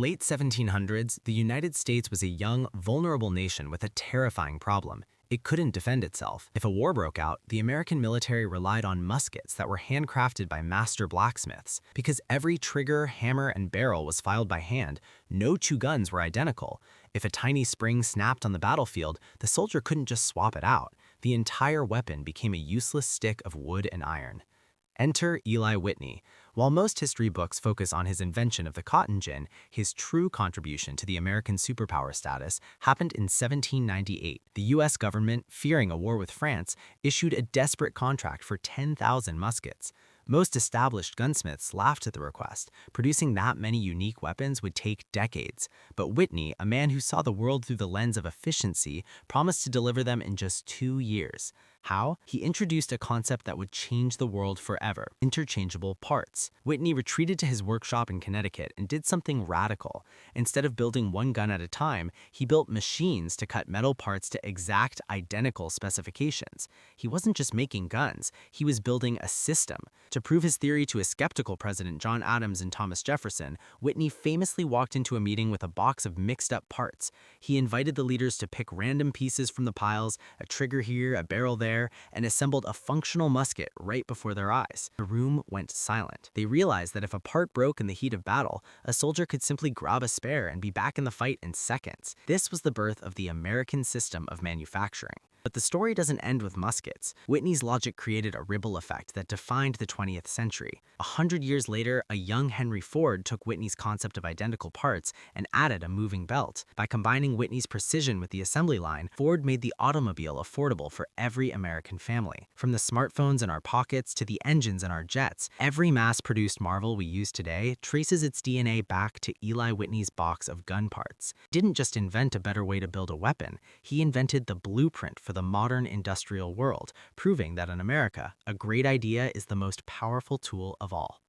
Late 1700s, the United States was a young, vulnerable nation with a terrifying problem. It couldn't defend itself. If a war broke out, the American military relied on muskets that were handcrafted by master blacksmiths. Because every trigger, hammer, and barrel was filed by hand, no two guns were identical. If a tiny spring snapped on the battlefield, the soldier couldn't just swap it out. The entire weapon became a useless stick of wood and iron. Enter Eli Whitney. While most history books focus on his invention of the cotton gin, his true contribution to the American superpower status happened in 1798. The U.S. government, fearing a war with France, issued a desperate contract for 10,000 muskets. Most established gunsmiths laughed at the request. Producing that many unique weapons would take decades. But Whitney, a man who saw the world through the lens of efficiency, promised to deliver them in just 2 years. How? He introduced a concept that would change the world forever: interchangeable parts. Whitney retreated to his workshop in Connecticut and did something radical. Instead of building one gun at a time, he built machines to cut metal parts to exact, identical specifications. He wasn't just making guns, he was building a system. To prove his theory to a skeptical President John Adams and Thomas Jefferson, Whitney famously walked into a meeting with a box of mixed-up parts. He invited the leaders to pick random pieces from the piles, a trigger here, a barrel there, and assembled a functional musket right before their eyes. The room went silent. They realized that if a part broke in the heat of battle, a soldier could simply grab a spare and be back in the fight in seconds. This was the birth of the American system of manufacturing. But the story doesn't end with muskets. Whitney's logic created a ripple effect that defined the 20th century. 100 years later, a young Henry Ford took Whitney's concept of identical parts and added a moving belt. By combining Whitney's precision with the assembly line, Ford made the automobile affordable for every American family. From the smartphones in our pockets to the engines in our jets, every mass-produced marvel we use today traces its DNA back to Eli Whitney's box of gun parts. He didn't just invent a better way to build a weapon, he invented the blueprint for the modern industrial world, proving that in America, a great idea is the most powerful tool of all.